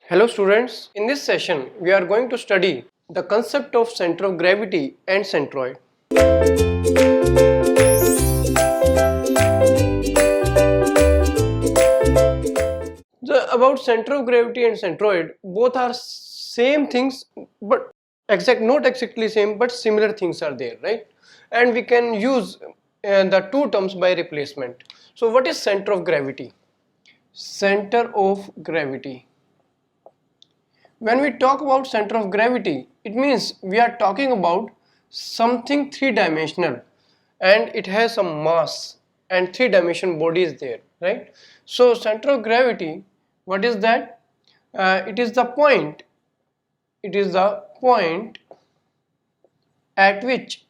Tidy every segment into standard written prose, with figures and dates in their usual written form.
Hello students, in this session we are going to study the concept of center of gravity and centroid. About center of gravity and centroid, both are same things but not exactly same but similar things are there, right? And we can use the two terms by replacement. So what is center of gravity? Center of gravity. When we talk about center of gravity, it means we are talking about something three-dimensional and it has some mass and three-dimension body is there, right? So center of gravity, what is that? It is the point at which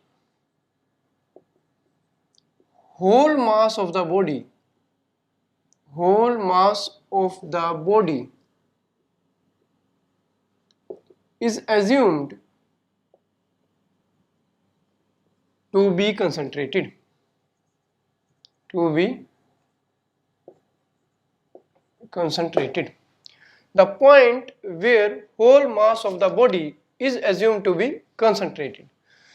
whole mass of the body is assumed to be concentrated. The point where whole mass of the body is assumed to be concentrated.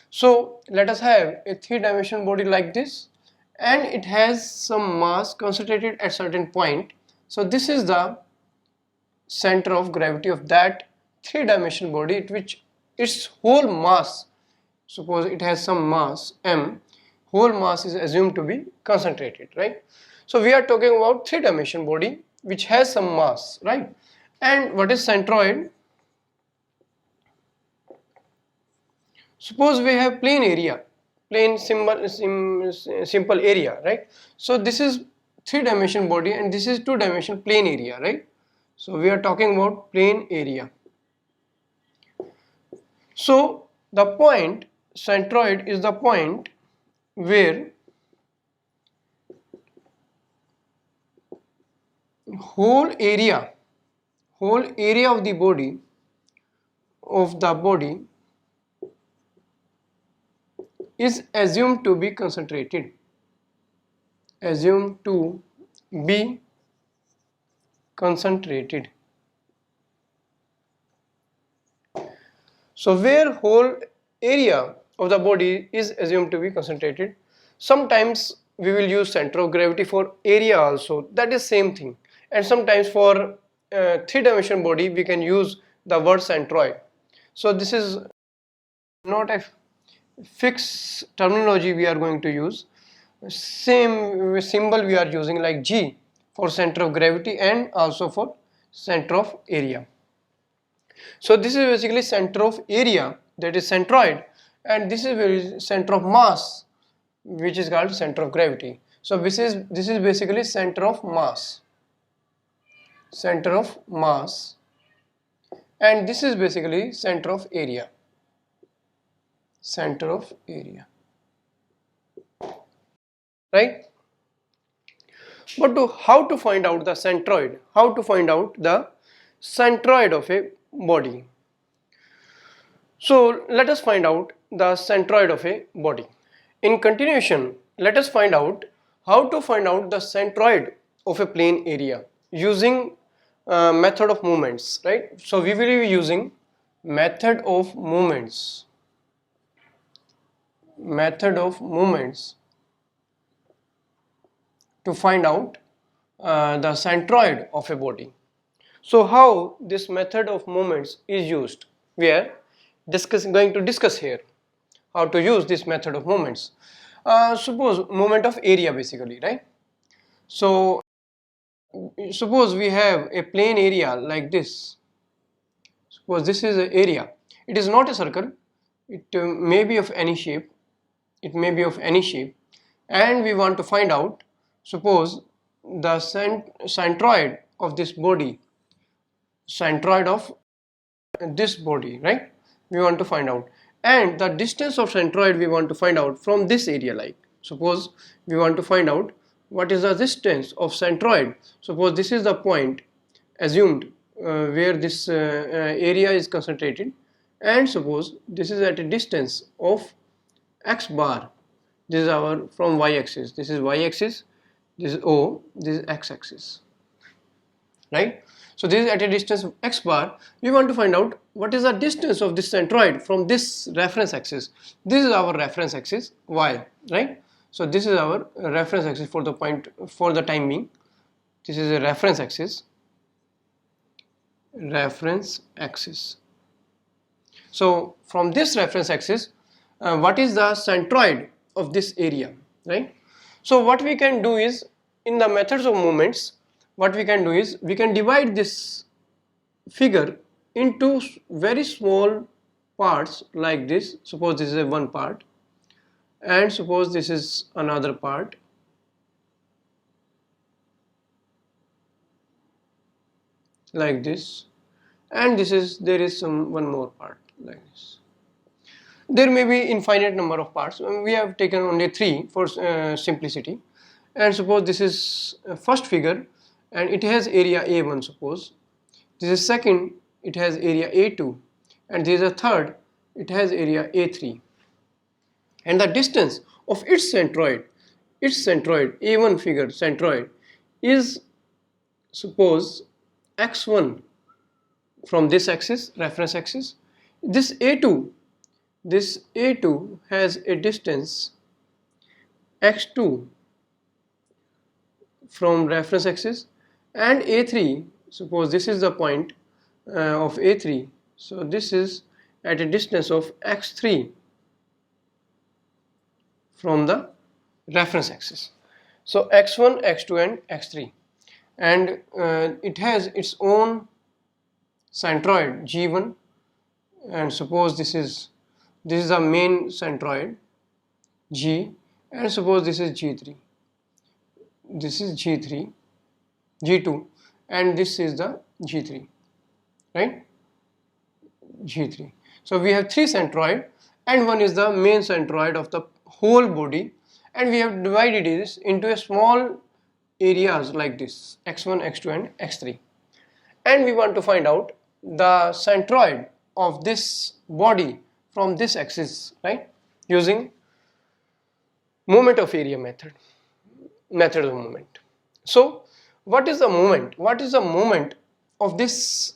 So let us have a three-dimensional body like this, and it has some mass concentrated at certain point. So this is the center of gravity of that three-dimensional body at which its whole mass, suppose it has some mass m, whole mass is assumed to be concentrated, right? So we are talking about three-dimensional body which has some mass, right? And what is centroid? Suppose we have plane area, simple area, right? So this is three-dimensional body and this is two-dimensional plane area, right? So we are talking about plane area. So the point centroid is the point where whole area of the body is assumed to be concentrated. So where whole area of the body is assumed to be concentrated, sometimes we will use center of gravity for area also, that is same thing, and sometimes for three-dimensional body we can use the word centroid. So this is not a fixed terminology we are going to use. Same symbol we are using like G for center of gravity and also for center of area. So this is basically center of area, that is centroid, and this is center of mass, which is called center of gravity. So this is basically center of mass, and this is basically center of area, right? But how to find out the centroid? How to find out the centroid of a body? So let us find out the centroid of a body. In continuation, let us find out how to find out the centroid of a plane area using method of moments, right? So we will be using method of moments to find out the centroid of a body. So how this method of moments is used? We are going to discuss here how to use this method of moments. Suppose moment of area basically, right? So suppose we have a plane area like this. Suppose this is an area. It is not a circle. It may be of any shape. And we want to find out, suppose the centroid of this body, right? We want to find out, and the distance of centroid we want to find out from this area. Like suppose we want to find out what is the distance of centroid. Suppose this is the point assumed where this area is concentrated, and suppose this is at a distance of x bar. This is our from y-axis. This is y-axis. This is O. This is x-axis. Right. So this is at a distance of x bar. We want to find out what is the distance of this centroid from this reference axis. This is our reference axis y, right? So this is our reference axis for the point, for the time being. This is a reference axis. Reference axis. So from this reference axis, what is the centroid of this area, right? So what we can do is, in the methods of moments, what we can do is we can divide this figure into very small parts like this. Suppose this is a one part, and suppose this is another part, like this, and this is, there is some one more part like this. There may be infinite number of parts. We have taken only 3 for simplicity. And suppose this is first figure and it has area A1. Suppose this is second, it has area A2, and this is a third, it has area A3. And the distance of its centroid A1 figure centroid is, suppose, x1 from this axis, reference axis. This A2 has a distance x2 from reference axis, and A3, suppose this is the point of A3, so this is at a distance of x3 from the reference axis. So x1, x2 and x3, and it has its own centroid G1, and suppose this is the main centroid G, and suppose this is G3, this is G3, G2, and this is the G3, right? G3. So we have 3 centroid, and one is the main centroid of the whole body, and we have divided this into a small areas like this, x1, x2 and x3, and we want to find out the centroid of this body from this axis, right, using moment of area method of moment. So what is the moment? What is the moment of these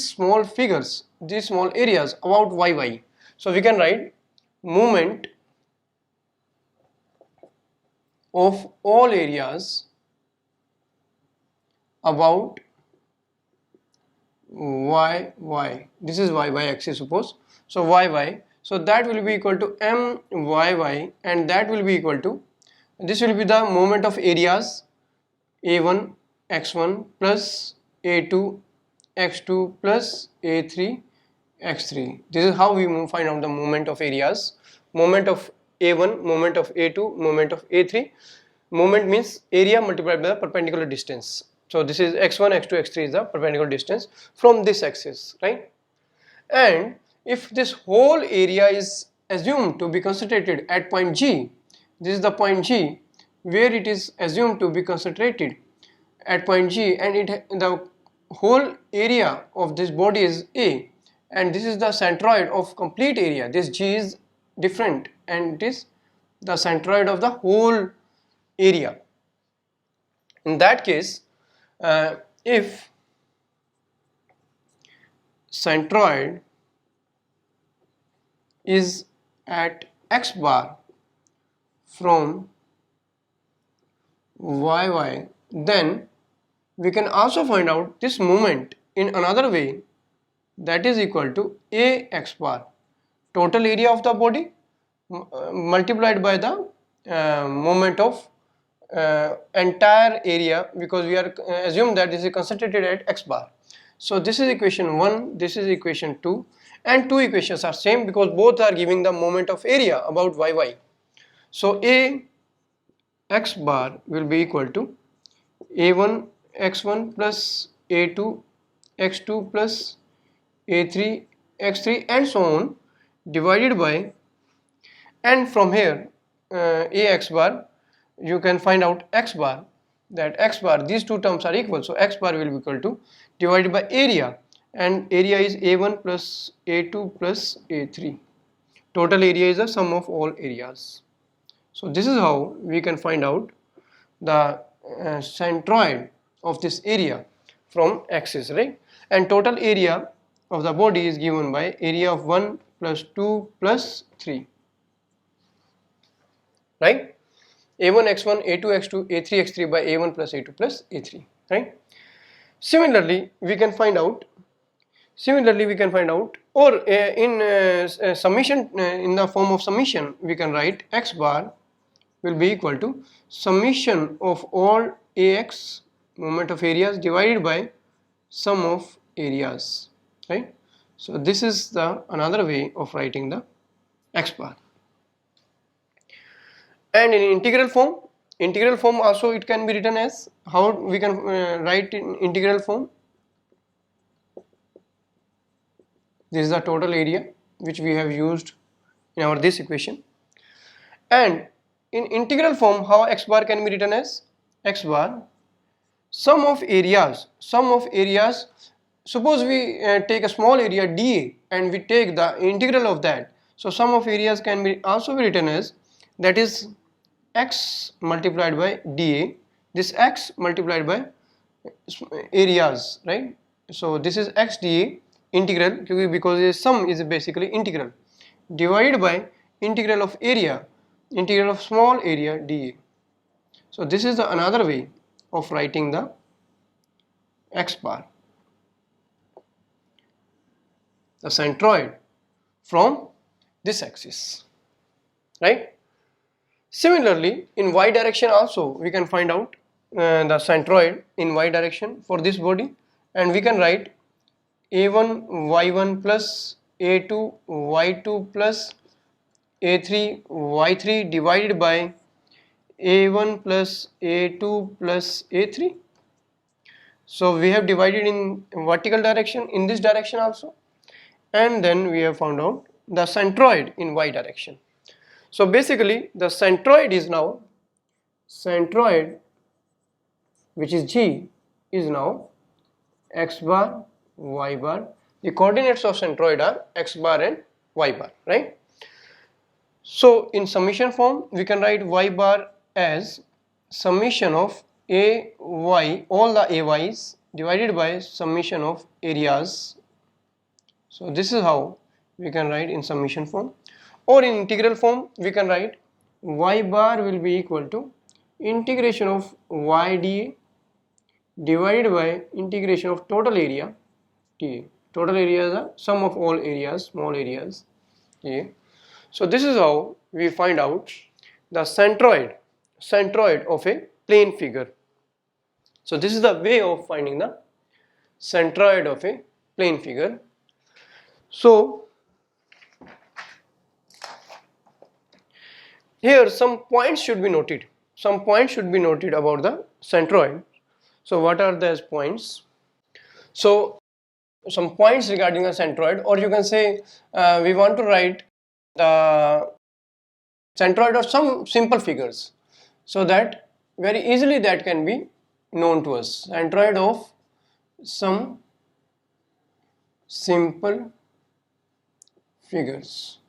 small figures, these small areas about yy? So we can write moment of all areas about yy. This is yy axis, suppose. So yy, so that will be equal to myy, and that will be equal to, this will be the moment of areas a1 x1 plus a2 x2 plus a3 x3. This is how we find out the moment of areas. Moment of a1, moment of a2, moment of a3. Moment means area multiplied by the perpendicular distance. So this is x1, x2, x3 is the perpendicular distance from this axis, right? And if this whole area is assumed to be concentrated at point G, this is the point G where it is assumed to be concentrated at point G, and the whole area of this body is A, and this is the centroid of complete area. This G is different, and it is the centroid of the whole area. In that case, if centroid is at x bar from yy, then we can also find out this moment in another way, that is equal to a x bar, total area of the body multiplied by the moment of entire area, because we are assume that this is concentrated at x bar. So this is equation 1, this is equation 2, and 2 equations are same because both are giving the moment of area about yy. So a x bar will be equal to a1 x1 plus a2 x2 plus a3 x3 and so on, divided by, and from here a x bar you can find out x bar, that x bar, these two terms are equal, so x bar will be equal to divided by area, and area is a1 plus a2 plus a3. Total area is the sum of all areas. So this is how we can find out the centroid of this area from axis, right? And total area of the body is given by area of 1 plus 2 plus 3, right? A1 x1, A2 x2, A3 x3 by A1 plus A2 plus A3, right? Similarly we can find out, or in summation, in the form of summation, we can write x bar will be equal to summation of all AX moment of areas divided by sum of areas, right? So this is the another way of writing the x bar. And in integral form also it can be written as, how we can write in integral form. This is the total area which we have used in our this equation. And in integral form, how x bar can be written as x bar sum of areas. Suppose we take a small area dA and we take the integral of that. So sum of areas can be also be written as, that is x multiplied by dA, this x multiplied by areas, right? So this is x dA integral, because the sum is basically integral, divided by integral of area, integral of small area dA. So this is the another way of writing the x bar, the centroid from this axis, right? Similarly, in y direction also we can find out the centroid in y direction for this body, and we can write a1 y1 plus a2 y2 plus a3 y3 divided by a1 plus a2 plus a3. So we have divided in vertical direction, in this direction also, and then we have found out the centroid in y direction. So basically the centroid is now, centroid which is G is now x bar, y bar. The coordinates of centroid are x bar and y bar, right? So in summation form we can write y bar as summation of ay, all the ay's divided by summation of areas. So this is how we can write in summation form. Or in integral form we can write y bar will be equal to integration of y dA divided by integration of total area dA. Total area is the sum of all areas, small areas dA. So this is how we find out the centroid of a plane figure. So this is the way of finding the centroid of a plane figure. So here some points should be noted. Some points should be noted about the centroid. So what are those points? So some points regarding the centroid, or you can say we want to write the centroid of some simple figures, so that very easily that can be known to us. Centroid of some simple figures.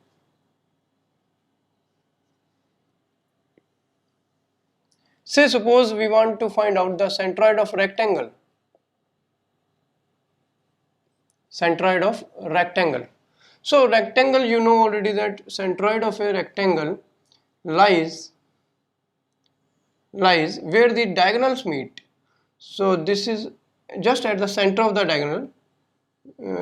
Say suppose we want to find out the centroid of rectangle. Centroid of rectangle. So rectangle, you know already that centroid of a rectangle lies where the diagonals meet. So this is just at the center of the diagonal,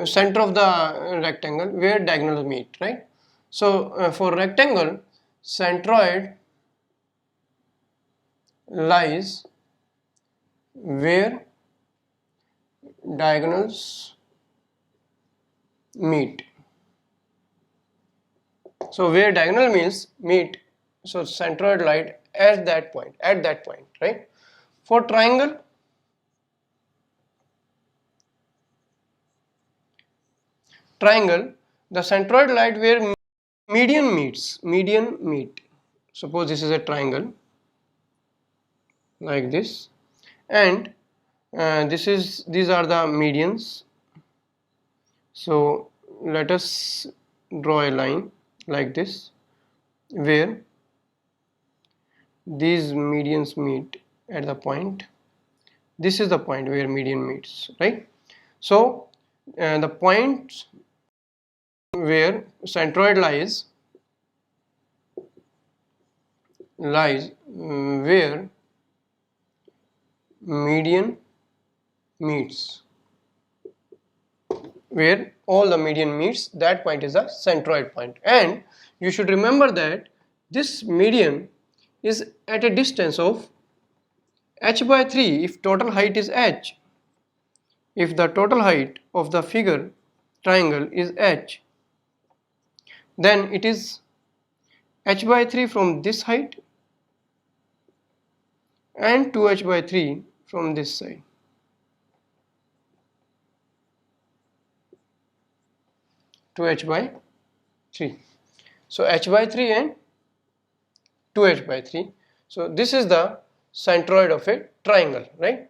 center of the rectangle where diagonals meet, right? So for rectangle, centroid lies where diagonals meet. So where diagonal means meet, so centroid lies at that point, right? For triangle, the centroid lies where median meet. Suppose this is a triangle like this, and these are the medians. So let us draw a line like this where these medians meet at the point This is the point where median meets, right? So the point where centroid lies where median meets, where all the median meets, that point is a centroid point. And you should remember that this median is at a distance of h by 3 if total height is h. If the total height of the figure triangle is h, then it is h by 3 from this height and 2h by 3 from this side. To h by 3. So h by 3 and 2h by 3. So this is the centroid of a triangle, right?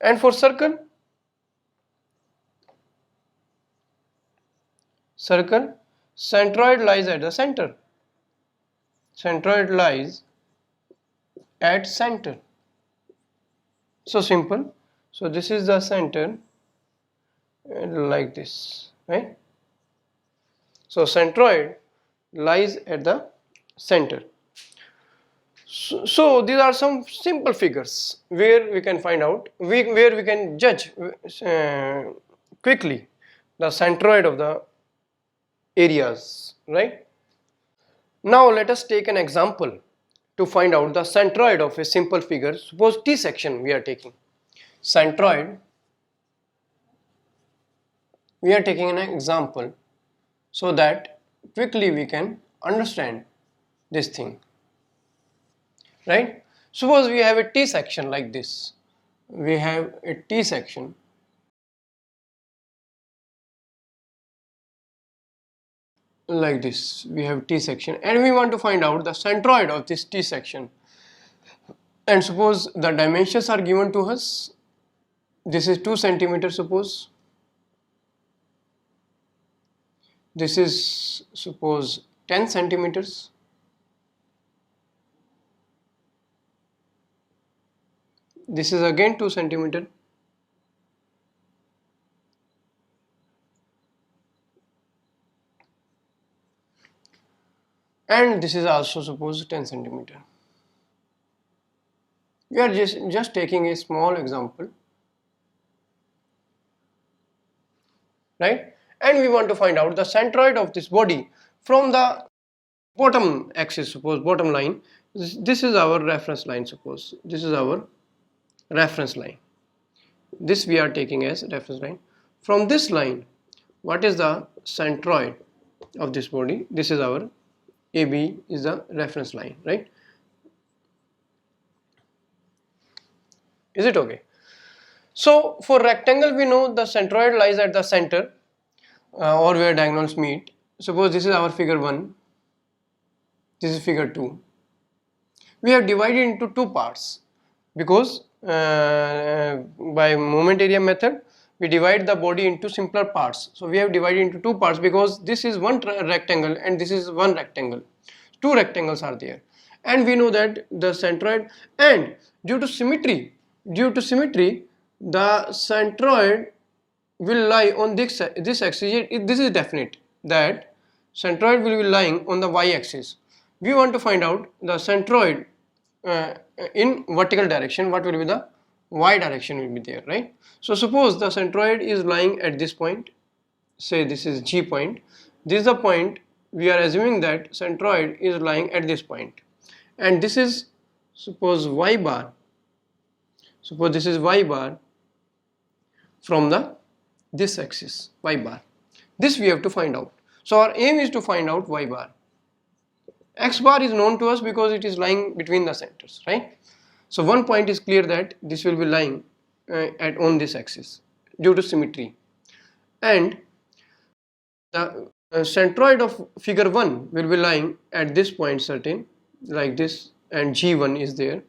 And for circle, centroid lies at the center. Centroid lies at center. So simple. So this is the center, like this, right? So centroid lies at the center. So these are some simple figures where we can find out, where we can judge quickly the centroid of the areas, right? Now let us take an example to find out the centroid of a simple figure. Suppose T section we are taking. Centroid, we are taking an example so that quickly we can understand this thing, right? Suppose we have a T section like this. We have a T section like this. We have T section and we want to find out the centroid of this T section. And suppose the dimensions are given to us. This is 2 centimeters, suppose. This is, suppose, 10 centimeters. This is again 2 centimeter. And this is also, suppose, 10 centimeter. We are just taking a small example, right? And we want to find out the centroid of this body from the bottom axis, suppose bottom line. This is our reference line, suppose. This is our reference line. This we are taking as reference line. From this line, what is the centroid of this body? This is our AB is the reference line, right? Is it okay? So for rectangle, we know the centroid lies at the center or where diagonals meet. Suppose this is our figure 1, this is figure 2. We have divided into two parts because by moment area method we divide the body into simpler parts. So we have divided into two parts because this is one rectangle and this is one rectangle. Two rectangles are there, and we know that the centroid, and due to symmetry, the centroid will lie on this axis. This is definite that centroid will be lying on the y-axis. We want to find out the centroid in vertical direction. What will be the y direction will be there, right? So suppose the centroid is lying at this point, say this is G point. This is the point. We are assuming that centroid is lying at this point, and this is, suppose, y bar. Suppose this is y bar from the this axis, y bar. This we have to find out. So our aim is to find out y bar. X bar is known to us because it is lying between the centers, right? So one point is clear that this will be lying on this axis due to symmetry, and the centroid of figure 1 will be lying at this point, certain, like this, and G1 is there,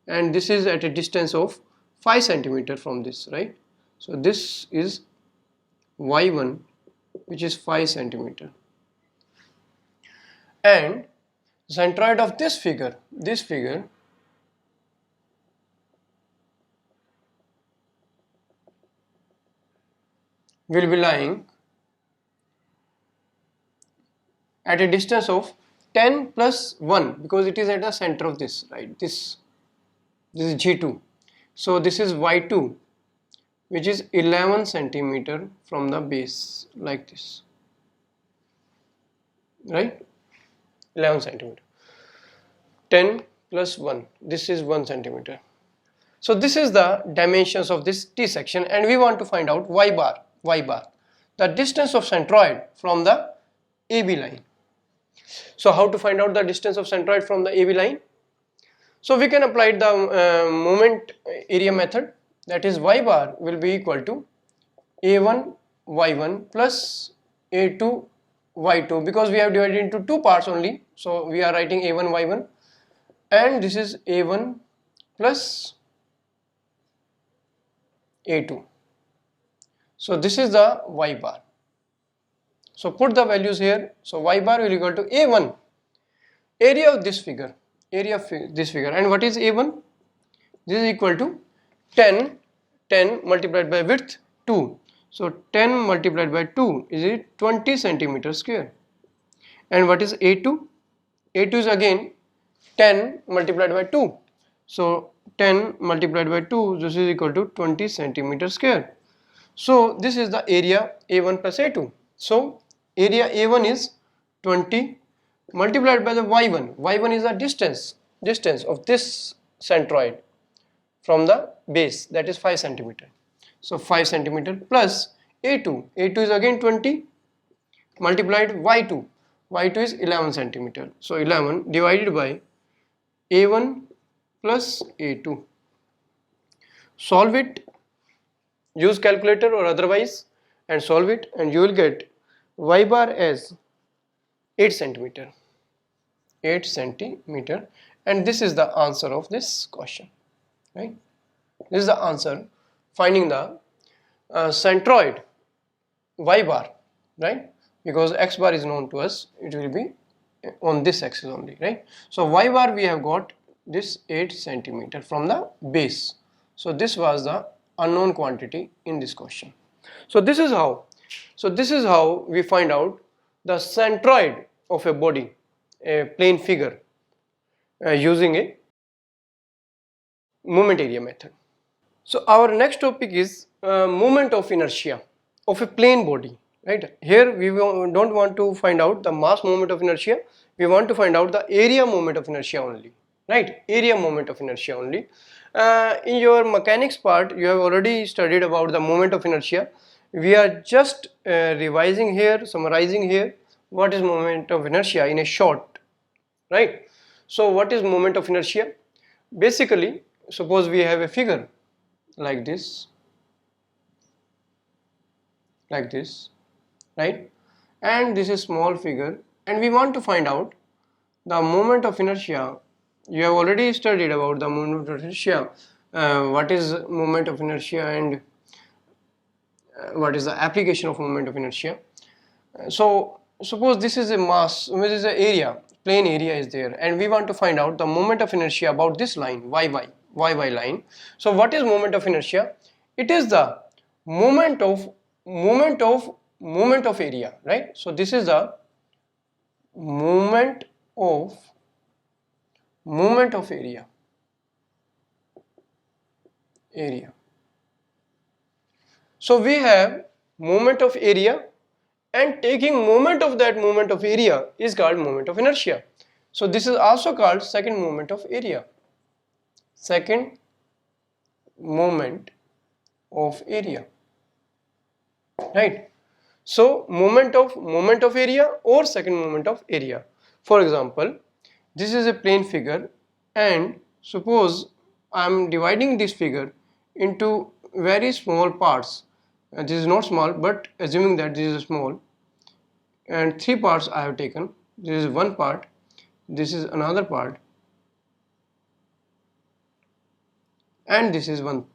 and this is at a distance of 5 centimeter from this, right? So this is Y1, which is 5 centimeter, and centroid of this figure will be lying at a distance of 10 plus 1, because it is at the center of this, right? This is G2. So this is Y2, which is 11 centimeter from the base, like this, right? 11 centimeter. 10 plus 1, this is 1 centimeter. So this is the dimensions of this T section, and we want to find out y bar, the distance of centroid from the AB line. So how to find out the distance of centroid from the AB line? So we can apply the moment area method, that is y bar will be equal to A1 y1 plus A2 y2, because we have divided into two parts only, so we are writing A1 y1, and this is A1 plus A2. So this is the y bar. So put the values here. So y bar will equal to A1, area of this figure, and what is A1? This is equal to 10 multiplied by width 2. So 10 multiplied by 2 is 20 centimeter square. And what is A2? A2 is again 10 multiplied by 2. So 10 multiplied by 2, this is equal to 20 centimeter square. So this is the area A1 plus A2. So area A1 is 20 multiplied by the Y1. Y1 is the distance of this centroid from the base, that is 5 centimeter. So 5 centimeter plus A2. A2 is again 20 multiplied Y2. Y2 is 11 centimeter. So 11 divided by A1 plus A2. Solve it, use calculator or otherwise, and solve it, and you will get y bar as 8 centimeter. 8 centimeter, and this is the answer of this question, right? This is the answer, finding the centroid y bar, right? Because x bar is known to us, it will be on this axis only, right? So y bar we have got this 8 centimeter from the base. So this was the unknown quantity in this question. So this is how we find out the centroid of a body, a plane figure, using a moment area method. So our next topic is moment of inertia of a plane body, right? Here we don't want to find out the mass moment of inertia, we want to find out the area moment of inertia only, right? Area moment of inertia only. In your mechanics part, you have already studied about the moment of inertia. We are just revising here, summarizing here what is moment of inertia in a short, right? So what is moment of inertia? Basically, suppose we have a figure like this, right? And this is small figure, and we want to find out the moment of inertia. You have already studied about the moment of inertia, what is moment of inertia, and what is the application of moment of inertia. So suppose this is a mass, this is an area, plane area is there, and we want to find out the moment of inertia about this line, yy line. So what is moment of inertia? It is the moment of area, right? So this is the moment of area. So we have moment of area, and taking moment of that moment of area is called moment of inertia. So this is also called second moment of area. Second moment of area, right? So moment of area or second moment of area. For example, this is a plane figure, and suppose I am dividing this figure into very small parts. This is not small, but assuming that this is small, and three parts I have taken. This is one part, this is another part, and this is one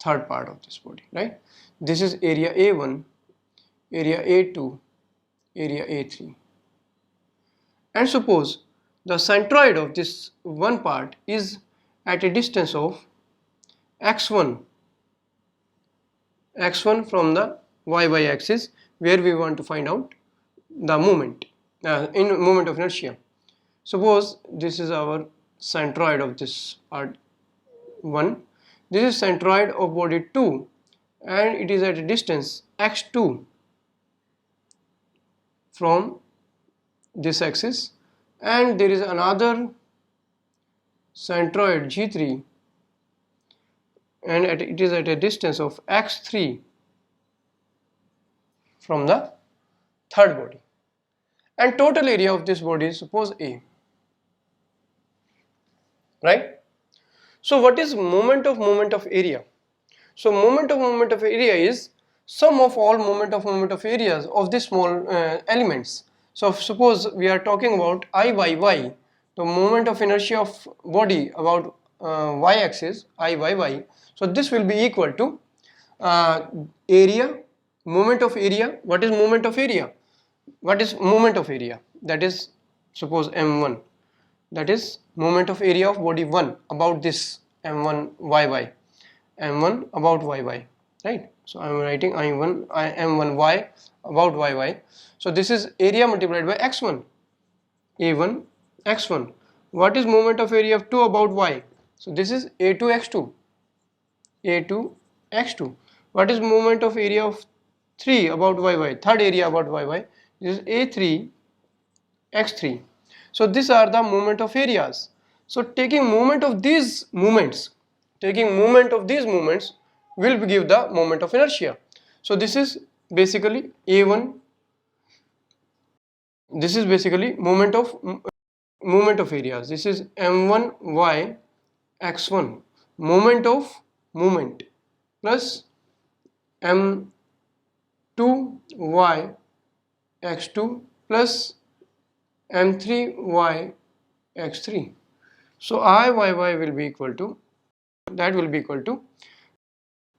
third part of this body, right? This is area A1, area A2, area A3. And suppose the centroid of this one part is at a distance of x1 from the y axis, where we want to find out the moment in moment of inertia. Suppose this is our centroid of this part 1, this is centroid of body 2, and it is at a distance x2 from this axis, and there is another centroid G3, and it is at a distance of x3 from the third body, and total area of this body is suppose A, right? So what is moment of area? So moment of area is sum of all moment of areas of the small elements. So suppose we are talking about I by y, the moment of inertia of body about y axis I by y. So this will be equal to area, moment of area. What is moment of area? What is moment of area? That is suppose m1. That is moment of area of body 1 about this m1 yy, m1 about yy, right? So I am writing m1y about yy. So this is area multiplied by x1, a1 x1. What is moment of area of 2 about y? So this is a2 x2, a2 x2. What is moment of area of 3 about yy, third area about yy? This is a3 x3. So these are the moment of areas. So taking moment of these moments will give the moment of inertia. So this is basically a1. This is basically moment of areas. This is m1y x1, moment plus m2y x2 plus m3y x3. So Iyy will be equal to, that will be equal to,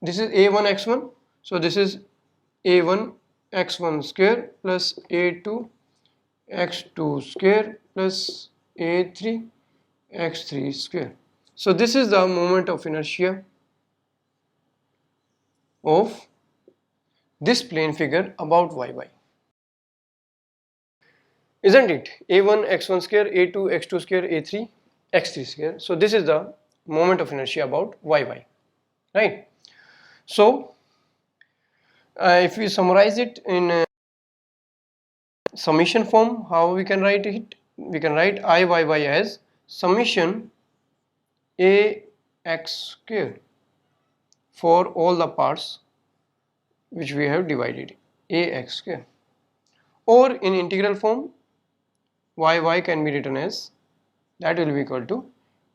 this is a1 x1, so this is a1 x1 square plus a2 x2 square plus a3 x3 square. So this is the moment of inertia of this plane figure about yy, isn't it? a1 x1 square, a2 x2 square, a3 x3 square. So this is the moment of inertia about yy, right? So if we summarize it in summation form, how we can write it? We can write Iyy as summation ax square for all the parts which we have divided, ax square, or in integral form yy can be written as, that will be equal to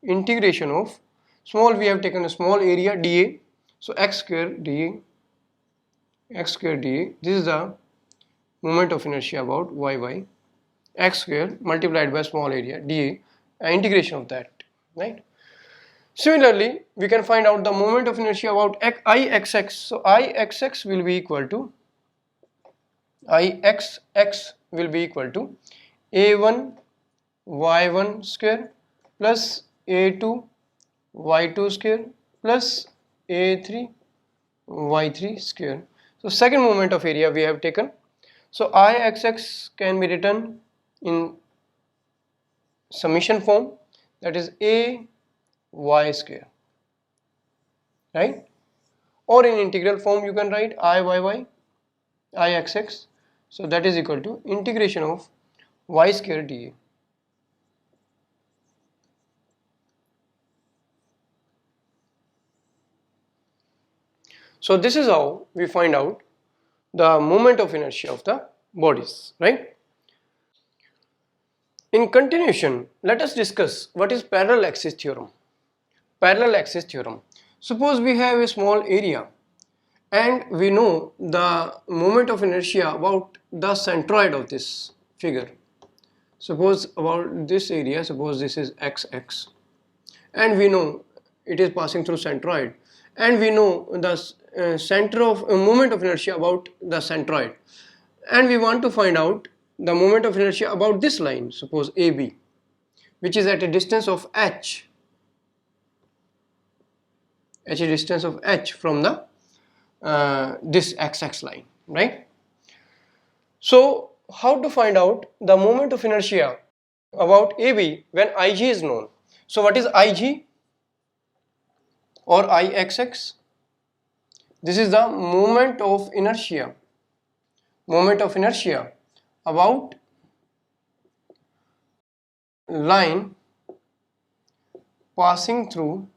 integration of small, we have taken a small area dA, so x square dA, this is the moment of inertia about yy, x square multiplied by small area dA, integration of that, right? Similarly, we can find out the moment of inertia about Ixx. So Ixx will be equal to, a1 y1 square plus a2 y2 square plus a3 y3 square. So second moment of area we have taken. So Ixx can be written in summation form, that is a y square, right? Or in integral form you can write Ixx, so that is equal to integration of y square dA. So this is how we find out the moment of inertia of the bodies, right? In continuation, let us discuss what is parallel axis theorem. Parallel axis theorem. Suppose we have a small area and we know the moment of inertia about the centroid of this figure. Suppose about this area, suppose this is xx, and we know it is passing through centroid, and we know the center of moment of inertia about the centroid, and we want to find out the moment of inertia about this line, suppose AB, which is at a distance of h, from the this xx line. right? So how to find out the moment of inertia about AB when Ig is known? So what is Ig or Ixx? This is the moment of inertia. Moment of inertia about line passing through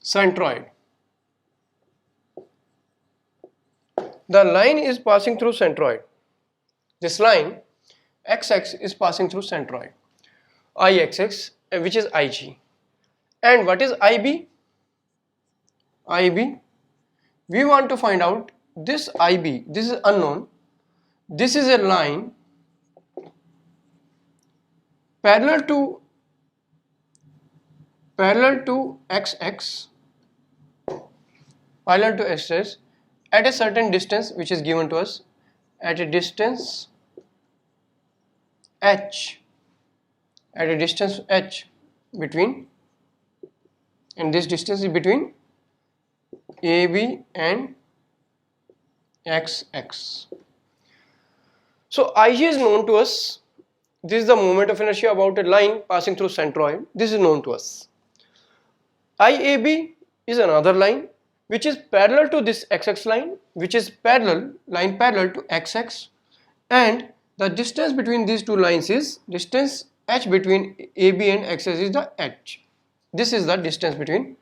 centroid. The line is passing through centroid. This line xx is passing through centroid. Ixx, which is Ig. And what is Ib? Ib, we want to find out this Ib. This is unknown. This is a line parallel to xx, parallel to xx at a certain distance which is given to us, at a distance h, between, and this distance is between AB and xx. So Ig is known to us. This is the moment of inertia about a line passing through centroid. This is known to us. IAB is another line which is parallel to this xx line, which is parallel to xx, and the distance between these two lines is distance h between AB and xx is the h. This is the distance between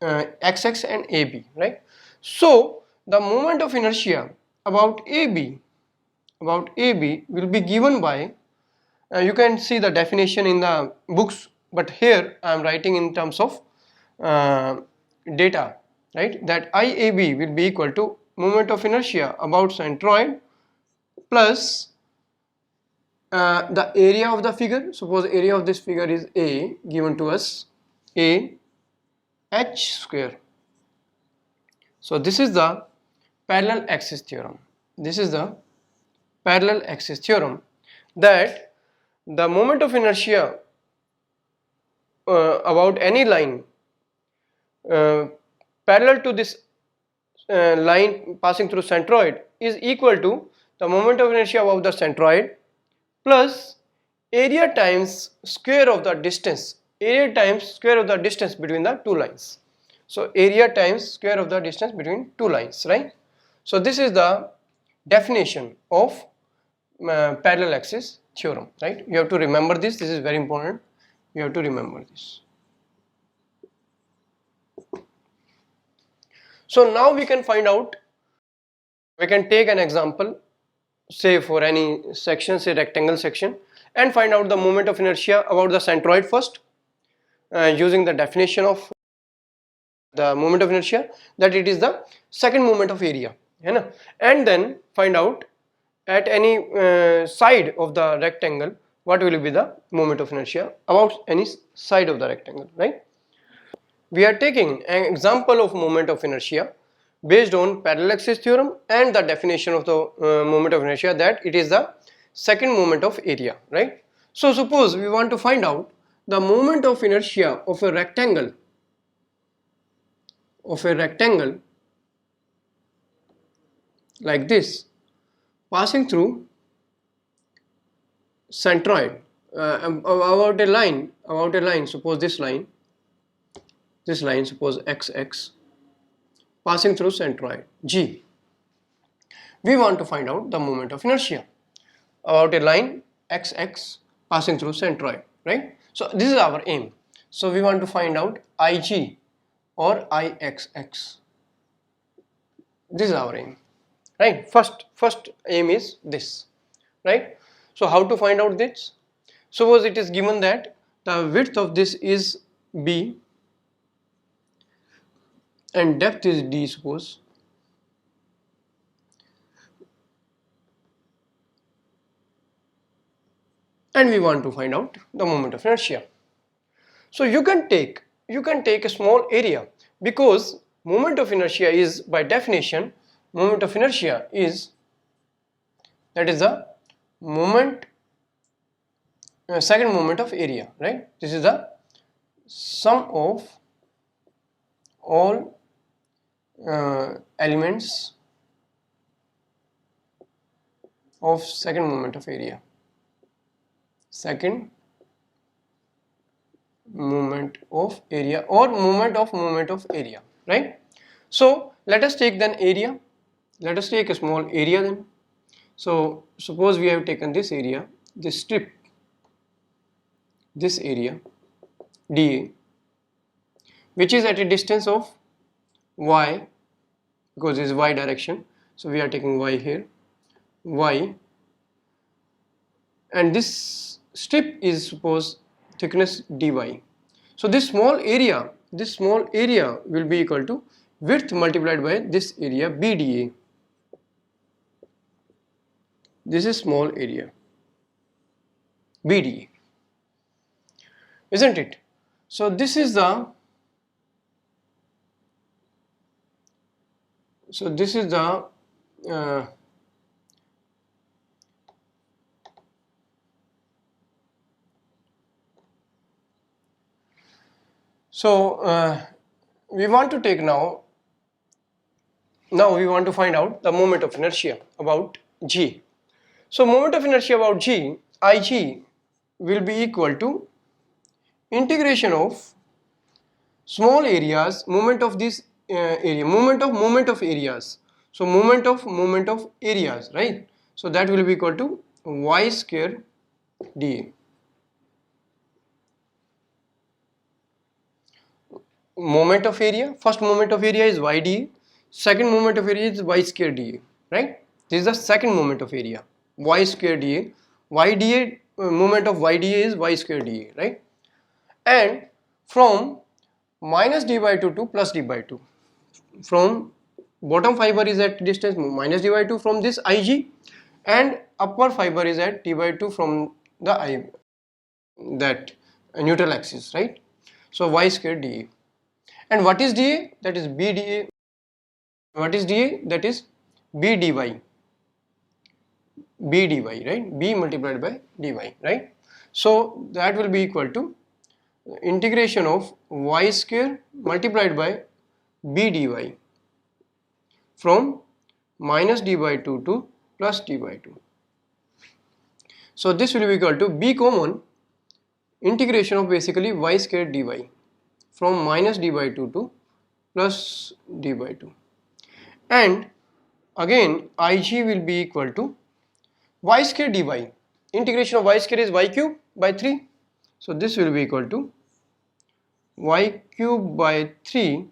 xx and AB, right? So the moment of inertia about AB will be given by, you can see the definition in the books, but here I am writing in terms of data, right? That IAB will be equal to moment of inertia about centroid plus the area of the figure. Suppose area of this figure is A, given to us A h square. So this is the parallel axis theorem. This is the parallel axis theorem, that the moment of inertia about any line parallel to this line passing through centroid is equal to the moment of inertia about the centroid plus area times square of the distance, between the two lines. So area times square of the distance between two lines, right? So this is the definition of parallel axis theorem, right? You have to remember this. This is very important. You have to remember this. So now we can find out, we can take an example, say for any section, say rectangle section, and find out the moment of inertia about the centroid first, using the definition of the moment of inertia, that it is the second moment of area, and then find out at any side of the rectangle what will be the moment of inertia about any side of the rectangle, right? We are taking an example of moment of inertia based on parallel axis theorem and the definition of the moment of inertia, that it is the second moment of area, right? So suppose we want to find out the moment of inertia of a rectangle, like this, passing through centroid, about a line, suppose this line, suppose xx, passing through centroid G. We want to find out the moment of inertia about a line xx passing through centroid, right? So this is our aim. So we want to find out Ig or Ixx. This is our aim, right? First aim is this, right? So how to find out this? Suppose it is given that the width of this is B and depth is D, suppose, and we want to find out the moment of inertia. So you can take a small area, because moment of inertia is, by definition, moment of inertia is, that is the moment, second moment of area, right? This is the sum of all elements of second moment of area. Second moment of area or moment of area, right? So let us take then area. Let us take a small area then. So suppose we have taken this area, this strip, this area dA, which is at a distance of y, because this is y direction, so we are taking y here, y, and this strip is suppose thickness dy. So this small area will be equal to width multiplied by this area bda. This is small area bda, isn't it? So this is the we want to take now we want to find out the moment of inertia about G. So moment of inertia about G, Ig, will be equal to integration of small areas, moment of this area, moment of areas. So moment of areas, right? So that will be equal to y square dA. Moment of area, first moment of area is y dA, second moment of area is y square dA, right? This is the second moment of area, y square dA. Y dA, moment of y dA is y square dA, right? And from minus d by 2 to plus d by 2, from bottom fiber is at distance minus d by 2 from this Ig, and upper fiber is at d by 2 from the that neutral axis, right? So y square dA. And what is dA? That is b dA. What is dA? That is b dy. B dy, right? B multiplied by dy, right? So that will be equal to integration of y square multiplied by b dy from minus d by 2 to plus d by 2. So this will be equal to b common integration of basically y square dy from minus d by 2 to plus d by 2, and again Ig will be equal to y square dy. Integration of y square is y cube by 3, so this will be equal to y cube by 3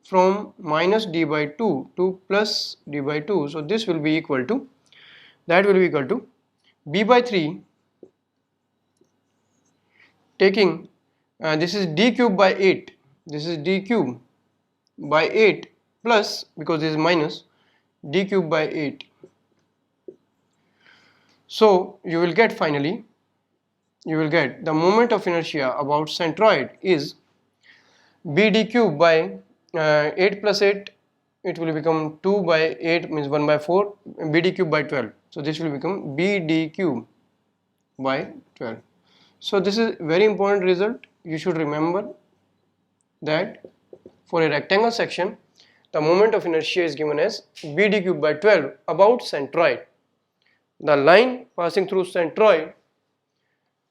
from minus d by 2 to plus d by 2. So this will be equal to, that will be equal to b by 3 taking this is d cube by 8, this is d cube by 8 plus, because this is minus, d cube by 8. So you will get finally, you will get the moment of inertia about centroid is bd cube by 8 plus 8, it will become 2 by 8 means 1 by 4, bd cube by 12. So this will become bd cube by 12. So this is very important result. You should remember that for a rectangle section, the moment of inertia is given as bd cube by 12 about centroid. The line passing through centroid,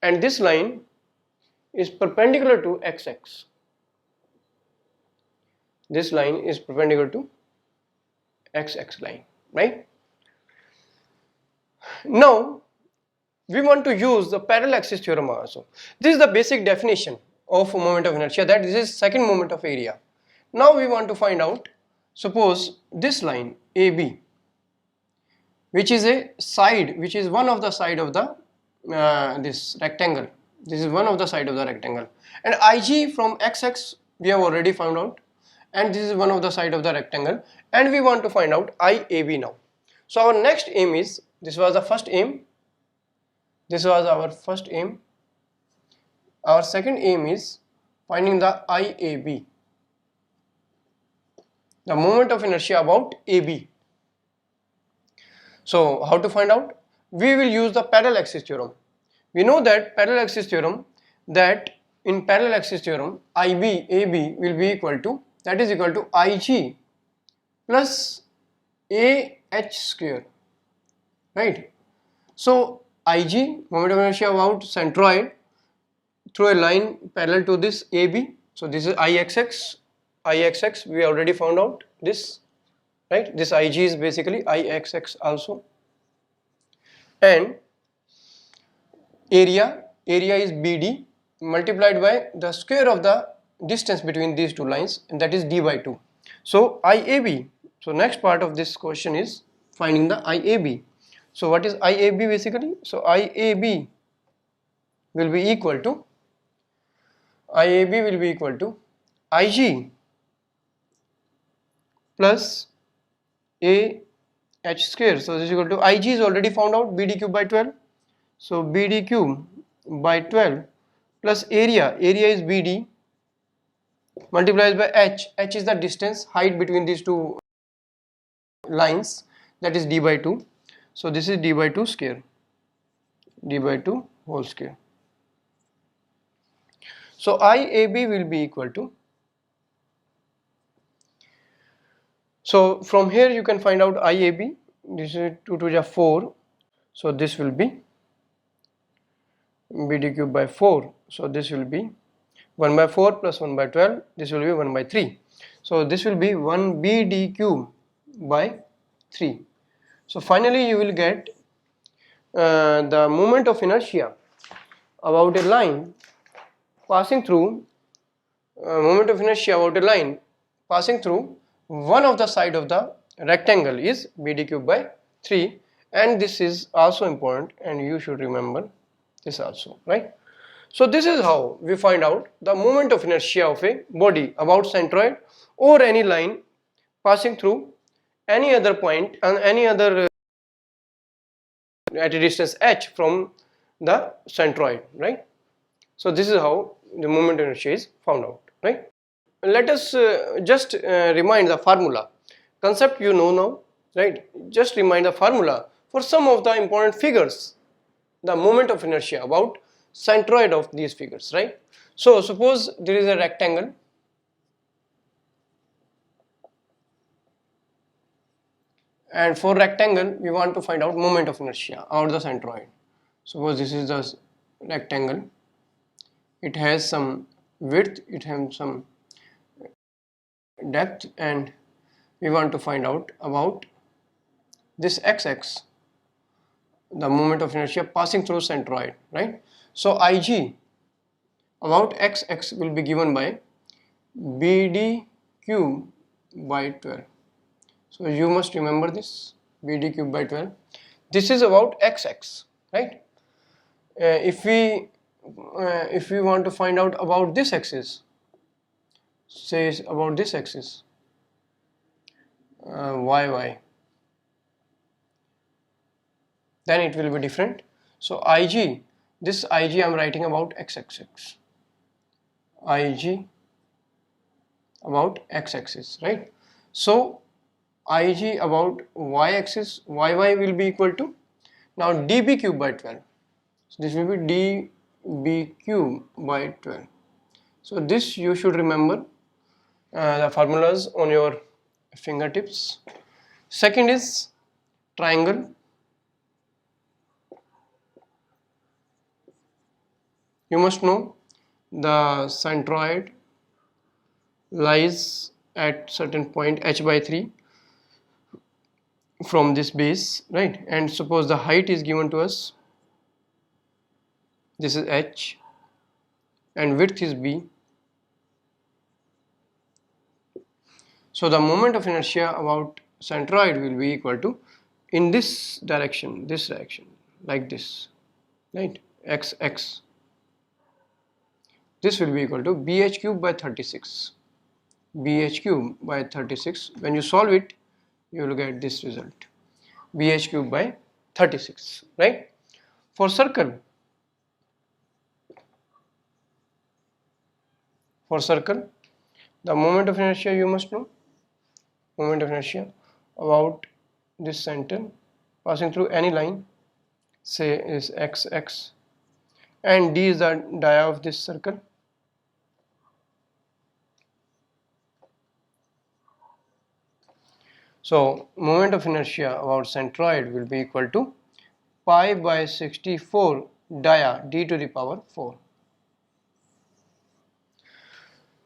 and this line is perpendicular to x-axis. This line is perpendicular to x-axis line, right? Now we want to use the parallel axis theorem also. This is the basic definition of a moment of inertia, that this is second moment of area. Now we want to find out, suppose this line AB, which is a side, which is one of the side of the this rectangle. This is one of the side of the rectangle, and Ig from x-axis we have already found out, and this is one of the side of the rectangle, and we want to find out IAB now. So our next aim is, this was the first aim, this was our first aim. Our second aim is finding the IAB, the moment of inertia about AB. So how to find out? We will use the parallel axis theorem. We know that parallel axis theorem, that in parallel axis theorem IB AB will be equal to, that is equal to Ig plus AH square, right? So Ig, moment of inertia about centroid through a line parallel to this AB. So this is Ixx we already found out this, right? This Ig is basically Ixx also, and area is BD multiplied by the square of the distance between these two lines, and that is D by 2. So IAB, so next part of this question is finding the IAB. So what is IAB basically? So IAB will be equal to Ig plus AH square. So this is equal to Ig is already found out, BD cube by 12. So BD cube by 12 plus area is BD multiplied by H is the distance, height between these two lines, that is D by 2. So this is D by 2 square, D by 2 whole square. So IAB will be equal to, so from here you can find out IAB, this is 2 to the 4, so this will be BD cube by 4, so this will be 1 by 4 plus 1 by 12, this will be 1 by 3, so this will be 1 BD cube by 3. So finally you will get the moment of inertia about a line passing through, moment of inertia about a line passing through one of the side of the rectangle is BD cube by 3, and this is also important and you should remember this also, right? So this is how we find out the moment of inertia of a body about centroid or any line passing through any other point and any other at a distance h from the centroid, right? So this is how the moment of inertia is found out, right? Let us just remind the formula concept, you know now, right? Just remind the formula for some of the important figures, the moment of inertia about centroid of these figures, right? So suppose there is a rectangle and for rectangle we want to find out moment of inertia out the centroid. Suppose this is the rectangle, it has some width, it has some depth, and we want to find out about this xx, the moment of inertia passing through centroid, right? So Ig about xx will be given by BD cube by 12. So you must remember this, BD cube by 12. This is about xx, right? If we want to find out about this axis, say about this axis, yy, then it will be different. So Ig, this Ig I am writing about x-axis, Ig about x-axis, right? So Ig about y-axis, yy will be equal to, now dB cube by 12. So this will be dB cube by 12. So this you should remember the formulas on your fingertips. Second is triangle. You must know the centroid lies at certain point h by 3 from this base, right? And suppose the height is given to us, this is h and width is b. So the moment of inertia about centroid will be equal to, in this direction, like this, right? X. This will be equal to BH cube by 36. BH cube by 36. When you solve it, you will get this result. BH cube by 36, right? For circle, the moment of inertia you must know. Moment of inertia about this center passing through any line, say is xx, and d is the dia of this circle. So moment of inertia about centroid will be equal to pi by 64 dia d to the power 4.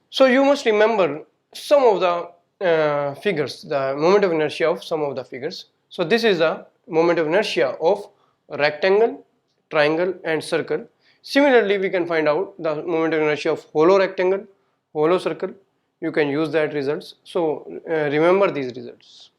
So you must remember some of the figures, the moment of inertia of some of the figures. So this is the moment of inertia of rectangle, triangle and circle. Similarly, we can find out the moment of inertia of hollow rectangle, hollow circle. You can use that results. So remember these results.